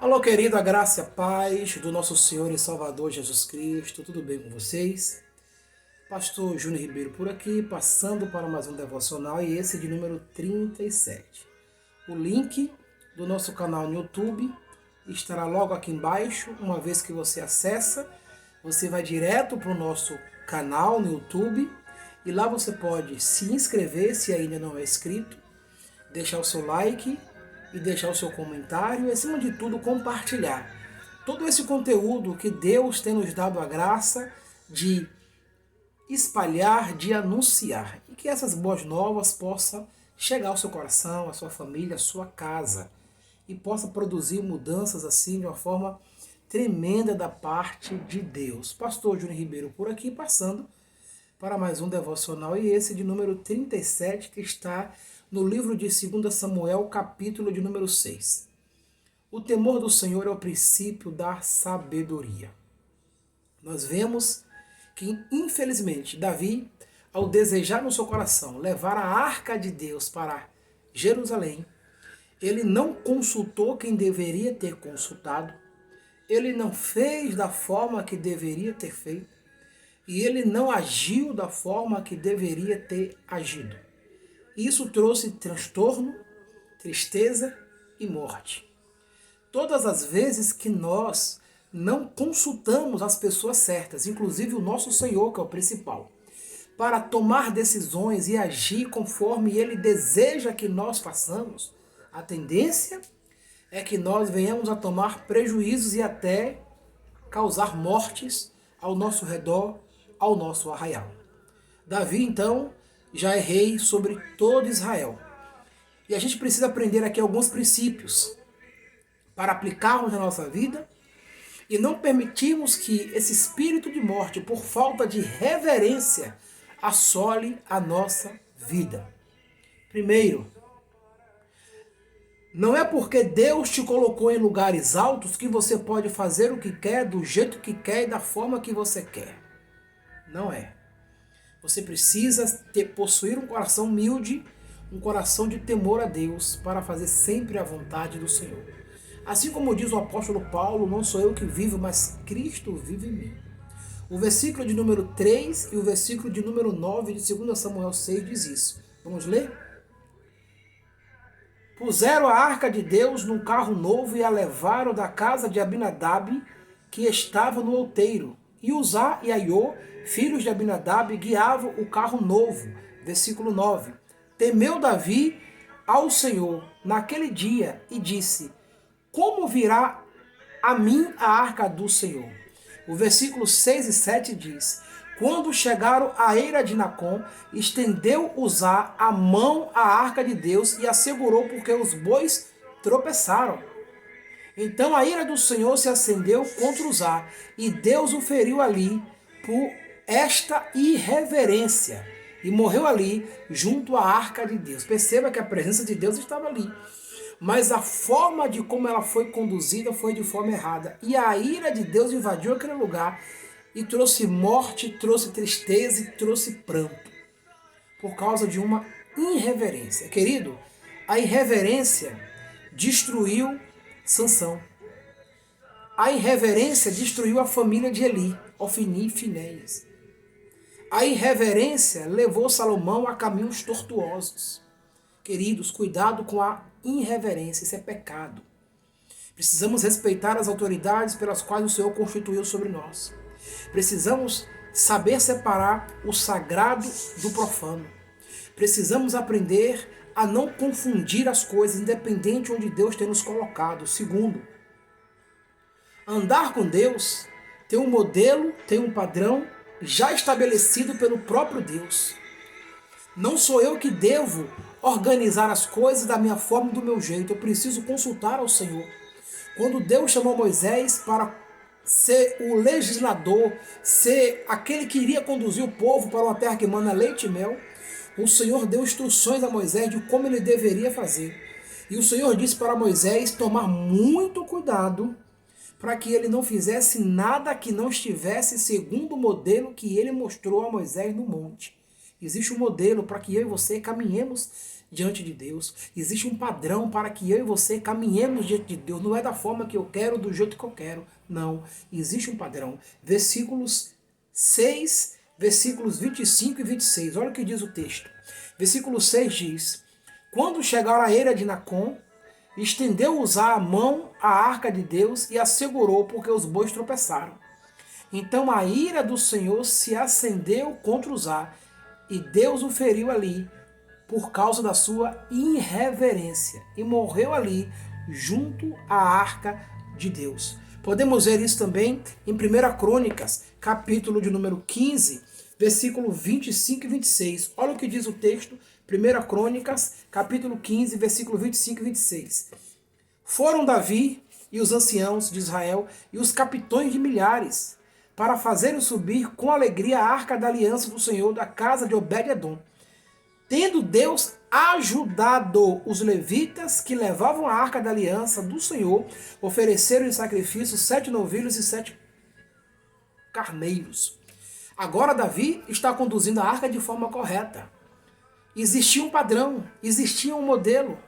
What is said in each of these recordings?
Alô, querido, a graça e a paz do nosso Senhor e Salvador Jesus Cristo, tudo bem com vocês? Pastor Júnior Ribeiro por aqui, passando para mais um devocional e esse de número 37. O link do nosso canal no YouTube estará logo aqui embaixo. Uma vez que você acessa, você vai direto para o nosso canal no YouTube e lá você pode se inscrever se ainda não é inscrito, deixar o seu like e deixar o seu comentário e, acima de tudo, compartilhar todo esse conteúdo que Deus tem nos dado a graça de espalhar, de anunciar, e que essas boas novas possam chegar ao seu coração, à sua família, à sua casa, e possa produzir mudanças assim de uma forma tremenda da parte de Deus. Pastor Júnior Ribeiro por aqui, passando para mais um devocional, e esse de número 37, que está no livro de 2 Samuel, capítulo de número 6. O temor do Senhor é o princípio da sabedoria. Nós vemos que, infelizmente, Davi, ao desejar no seu coração levar a arca de Deus para Jerusalém, ele não consultou quem deveria ter consultado, ele não fez da forma que deveria ter feito, e ele não agiu da forma que deveria ter agido. Isso trouxe transtorno, tristeza e morte. Todas as vezes que nós não consultamos as pessoas certas, inclusive o nosso Senhor, que é o principal, para tomar decisões e agir conforme Ele deseja que nós façamos, a tendência é que nós venhamos a tomar prejuízos e até causar mortes ao nosso redor, ao nosso arraial. Davi, então, já é rei sobre todo Israel. E a gente precisa aprender aqui alguns princípios para aplicarmos na nossa vida e não permitirmos que esse espírito de morte, por falta de reverência, assole a nossa vida. Primeiro, não é porque Deus te colocou em lugares altos que você pode fazer o que quer, do jeito que quer e da forma que você quer. Não é. Você precisa possuir um coração humilde, um coração de temor a Deus, para fazer sempre a vontade do Senhor. Assim como diz o apóstolo Paulo, não sou eu que vivo, mas Cristo vive em mim. O versículo de número 3 e o versículo de número 9 de 2 Samuel 6 diz isso. Vamos ler? Puseram a arca de Deus num carro novo e a levaram da casa de Abinadab, que estava no outeiro. E Uzá e Aiô, filhos de Abinadab, guiavam o carro novo. Versículo 9. Temeu Davi ao Senhor naquele dia e disse: como virá a mim a arca do Senhor? O versículo 6 e 7 diz: quando chegaram à eira de Nacon, estendeu Uzá a mão à arca de Deus e a segurou, porque os bois tropeçaram. Então a ira do Senhor se acendeu contra Uzá, e Deus o feriu ali por esta irreverência, e morreu ali junto à arca de Deus. Perceba que a presença de Deus estava ali, mas a forma de como ela foi conduzida foi de forma errada, e a ira de Deus invadiu aquele lugar e trouxe morte, trouxe tristeza e trouxe pranto, por causa de uma irreverência. Querido, a irreverência destruiu Sansão. A irreverência destruiu a família de Eli, Ofni e Finéias. A irreverência levou Salomão a caminhos tortuosos. Queridos, cuidado com a irreverência, isso é pecado. Precisamos respeitar as autoridades pelas quais o Senhor constituiu sobre nós. Precisamos saber separar o sagrado do profano. Precisamos aprender a não confundir as coisas, independente de onde Deus tem nos colocado. Segundo, andar com Deus tem um modelo, tem um padrão já estabelecido pelo próprio Deus. Não sou eu que devo organizar as coisas da minha forma e do meu jeito. Eu preciso consultar ao Senhor. Quando Deus chamou Moisés para ser o legislador, ser aquele que iria conduzir o povo para uma terra que mana leite e mel, o Senhor deu instruções a Moisés de como ele deveria fazer. E o Senhor disse para Moisés tomar muito cuidado para que ele não fizesse nada que não estivesse segundo o modelo que ele mostrou a Moisés no monte. Existe um modelo para que eu e você caminhemos diante de Deus. Existe um padrão para que eu e você caminhemos diante de Deus. Não é da forma que eu quero, do jeito que eu quero. Não. Existe um padrão. Versículos 6, versículos 25 e 26. Olha o que diz o texto. Versículo 6 diz: quando chegaram à eira de Nacon, estendeu Uzá a mão à arca de Deus e a segurou, porque os bois tropeçaram. Então a ira do Senhor se acendeu contra Uzá, e Deus o feriu ali, por causa da sua irreverência, e morreu ali, junto à arca de Deus. Podemos ver isso também em 1 Crônicas, capítulo de número 15, versículo 25 e 26. Olha o que diz o texto, 1 Crônicas, capítulo 15, versículo 25 e 26. Foram Davi e os anciãos de Israel e os capitões de milhares, para fazerem subir com alegria a arca da aliança do Senhor da casa de Obed-edom. Tendo Deus ajudado os levitas que levavam a arca da aliança do Senhor, ofereceram em sacrifício 7 novilhos e 7 carneiros. Agora Davi está conduzindo a arca de forma correta. Existia um padrão, existia um modelo.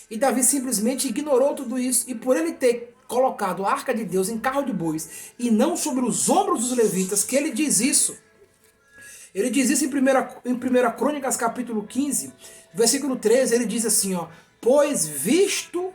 E Davi simplesmente ignorou tudo isso. E por ele ter colocado a arca de Deus em carro de bois e não sobre os ombros dos levitas, que ele diz isso. Ele diz isso em 1 Crônicas, capítulo 15, versículo 13, ele diz assim, ó: pois visto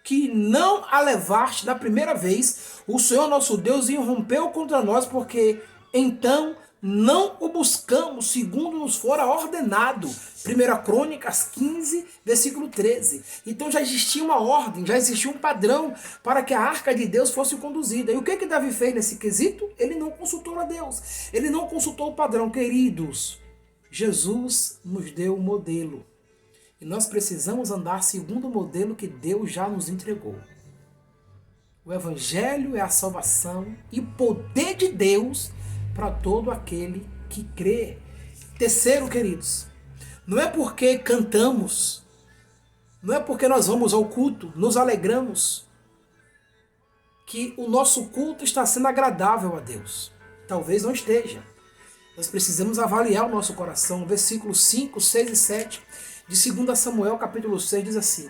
que não a levaste da primeira vez, o Senhor nosso Deus irrompeu contra nós, porque então não o buscamos segundo nos fora ordenado. 1 Crônicas 15, versículo 13. Então já existia uma ordem, já existia um padrão para que a arca de Deus fosse conduzida. E o que Davi fez nesse quesito? Ele não consultou a Deus. Ele não consultou o padrão. Queridos, Jesus nos deu o modelo. E nós precisamos andar segundo o modelo que Deus já nos entregou. O Evangelho é a salvação e poder de Deus para todo aquele que crê. Terceiro, queridos, não é porque cantamos, não é porque nós vamos ao culto, nos alegramos, que o nosso culto está sendo agradável a Deus. Talvez não esteja. Nós precisamos avaliar o nosso coração. Versículos 5, 6 e 7 de 2 Samuel, capítulo 6, diz assim: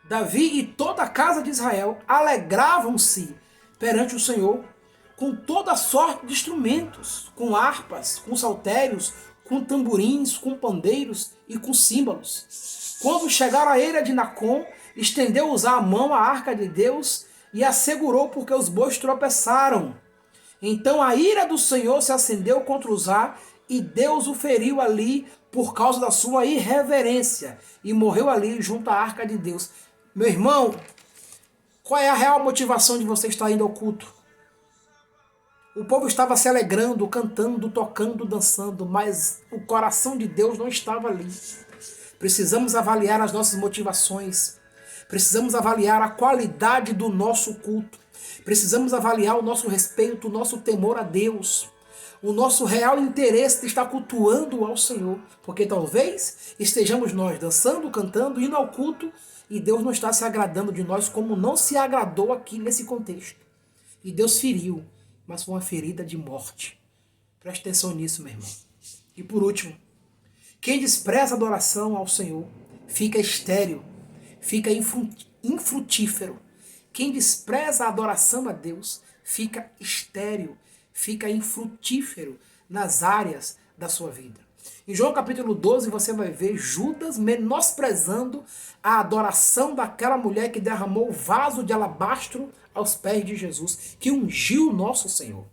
Davi e toda a casa de Israel alegravam-se perante o Senhor com toda sorte de instrumentos, com harpas, com saltérios, com tamborins, com pandeiros e com símbolos. Quando chegaram à eira de Nacon, estendeu Uzá a mão à arca de Deus e a segurou, porque os bois tropeçaram. Então a ira do Senhor se acendeu contra Uzá, e Deus o feriu ali por causa da sua irreverência, e morreu ali junto à arca de Deus. Meu irmão, qual é a real motivação de você estar indo ao culto? O povo estava se alegrando, cantando, tocando, dançando, mas o coração de Deus não estava ali. Precisamos avaliar as nossas motivações. Precisamos avaliar a qualidade do nosso culto. Precisamos avaliar o nosso respeito, o nosso temor a Deus. O nosso real interesse de estar cultuando ao Senhor. Porque talvez estejamos nós dançando, cantando, indo ao culto, e Deus não está se agradando de nós como não se agradou aqui nesse contexto. E Deus feriu, mas foi uma ferida de morte. Preste atenção nisso, meu irmão. E por último, quem despreza a adoração ao Senhor fica estéril, fica infrutífero. Quem despreza a adoração a Deus fica estéril, fica infrutífero nas áreas da sua vida. Em João capítulo 12 você vai ver Judas menosprezando a adoração daquela mulher que derramou o vaso de alabastro aos pés de Jesus, que ungiu o nosso Senhor.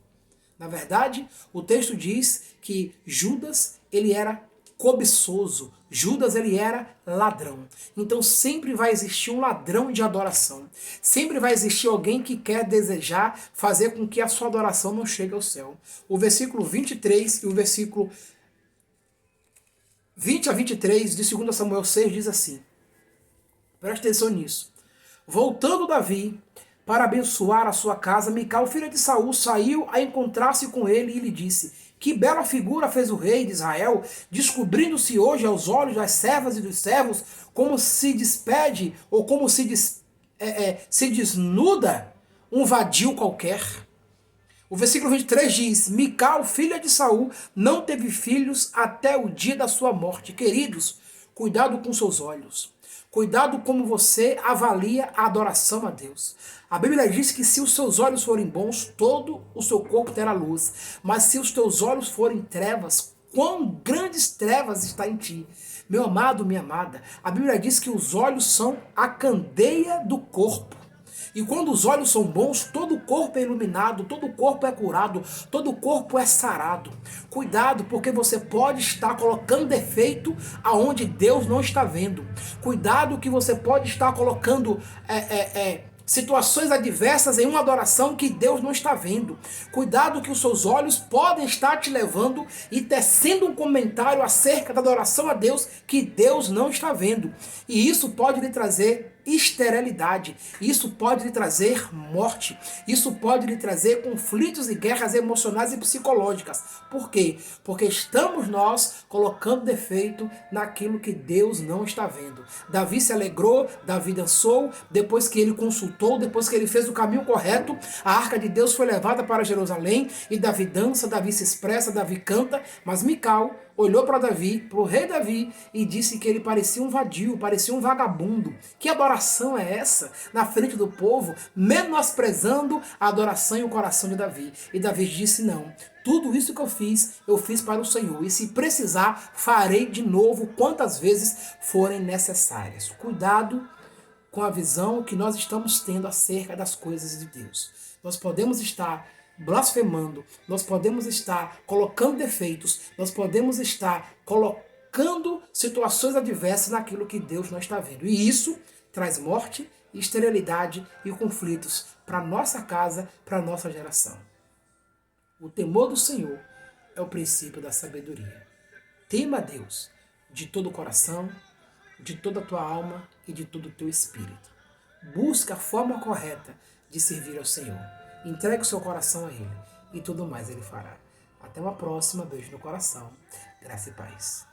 Na verdade, o texto diz que Judas, ele era cobiçoso. Judas, ele era ladrão. Então sempre vai existir um ladrão de adoração. Sempre vai existir alguém que quer desejar fazer com que a sua adoração não chegue ao céu. O versículo 23 e o versículo 20 a 23 de 2 Samuel 6 diz assim. Preste atenção nisso. Voltando Davi para abençoar a sua casa, Mical, filha de Saul, saiu a encontrar-se com ele e lhe disse: que bela figura fez o rei de Israel, descobrindo-se hoje aos olhos das servas e dos servos, como se despede ou como se desnuda um vadio qualquer. O versículo 23 diz: Mical, filha de Saul, não teve filhos até o dia da sua morte. Queridos, Cuidado com seus olhos. Cuidado como você avalia a adoração a Deus. A Bíblia diz que se os seus olhos forem bons, todo o seu corpo terá luz. Mas se os teus olhos forem trevas, quão grandes trevas está em ti. Meu amado, minha amada, a Bíblia diz que os olhos são a candeia do corpo. E quando os olhos são bons, todo o corpo é iluminado, todo o corpo é curado, todo o corpo é sarado. Cuidado, porque você pode estar colocando defeito aonde Deus não está vendo. Cuidado que você pode estar colocando situações adversas em uma adoração que Deus não está vendo. Cuidado que os seus olhos podem estar te levando e tecendo um comentário acerca da adoração a Deus que Deus não está vendo. E isso pode lhe trazer esterilidade, isso pode lhe trazer morte, isso pode lhe trazer conflitos e guerras emocionais e psicológicas. Por quê? Porque estamos nós colocando defeito naquilo que Deus não está vendo. Davi se alegrou, Davi dançou, depois que ele consultou, depois que ele fez o caminho correto, a arca de Deus foi levada para Jerusalém, e Davi dança, Davi se expressa, Davi canta, mas Mical olhou para Davi, para o rei Davi, e disse que ele parecia um vadio, parecia um vagabundo. Que adoração é essa na frente do povo, menosprezando a adoração e o coração de Davi? E Davi disse: não, tudo isso que eu fiz para o Senhor, e se precisar, farei de novo quantas vezes forem necessárias. Cuidado com a visão que nós estamos tendo acerca das coisas de Deus. Nós podemos estar blasfemando, nós podemos estar colocando defeitos, nós podemos estar colocando situações adversas naquilo que Deus não está vendo. E isso traz morte, esterilidade e conflitos para a nossa casa, para a nossa geração. O temor do Senhor é o princípio da sabedoria. Tema a Deus de todo o coração, de toda a tua alma e de todo o teu espírito. Busca a forma correta de servir ao Senhor. Entregue o seu coração a Ele e tudo mais Ele fará. Até uma próxima. Beijo no coração. Graça e paz.